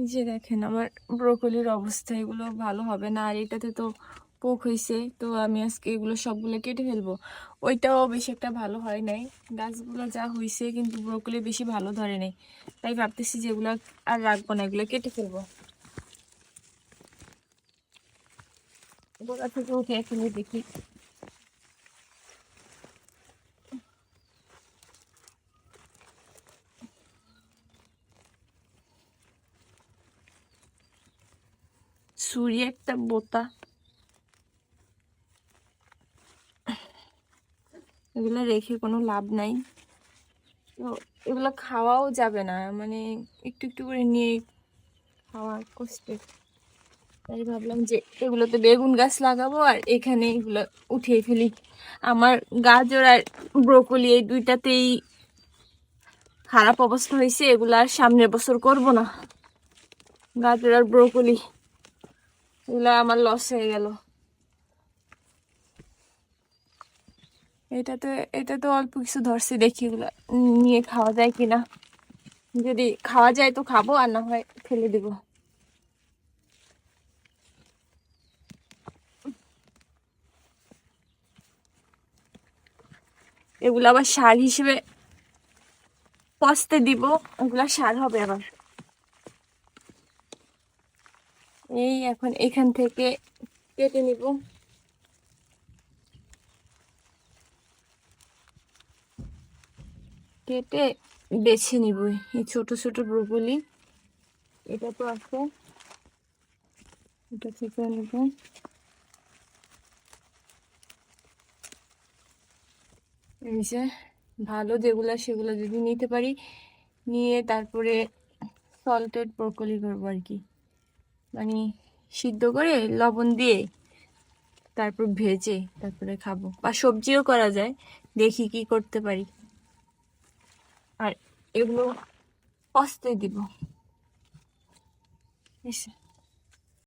এই যে দেখেন আমার ব্রোকলির অবস্থা, এগুলো ভালো হবে না। আর এটাতে তো পোক হয়েছে, তো আমি আজকে এগুলো সবগুলো কেটে ফেলবো। ওইটাও বেশি একটা ভালো হয় নাই, গাছগুলো যা হয়েছে, কিন্তু ব্রোকলি বেশি ভালো ধরে নাই। তাই ভাবতেছি যে এগুলো আর রাখবো না, এগুলো কেটে ফেলবো। গোড়া থেকে উঠে ফেলে দেখি। ছুরি একটা বোতা, এগুলো রেখে কোনো লাভ নাই। তো এগুলো খাওয়াও যাবে না, মানে একটু একটু করে নিয়ে খাওয়া কষ্ট। তাই ভাবলাম যে এগুলোতে বেগুন গাছ লাগাবো আর এখানে এগুলো উঠিয়ে ফেলি। আমার গাজর আর ব্রোকলি এই দুইটাতেই খারাপ অবস্থা হয়েছে, এগুলো আর সামনের বছর করব না। গাজর আর ব্রোকলি এগুলো আমার লস হয়ে গেল। এটা তো অল্প কিছু ধরছে, দেখি এগুলো নিয়ে খাওয়া যায় কিনা। যদি খাওয়া যায় তো খাবো, আর না হয় ফেলে দিব। এগুলো আবার সার হিসেবে পচতে দিব, ওগুলা সার হবে আবার। এই এখন এখান থেকে কেটে নিব। কেটে বেছে নিব এই ছোট ছোট ব্রোকলি। এটা তো আছে, এটা থেকে নিব। এই যে ভালো যেগুলা সেগুলো যদি নিতে পারি, নিয়ে তারপরে সল্টেড ব্রোকলি করবো আর কি। মানে সিদ্ধ করে লবণ দিয়ে তারপর ভেজে তারপরে খাবো, বা সবজিও করা যায়। দেখি কি করতে পারি। আর এগুলো পচতে দিব।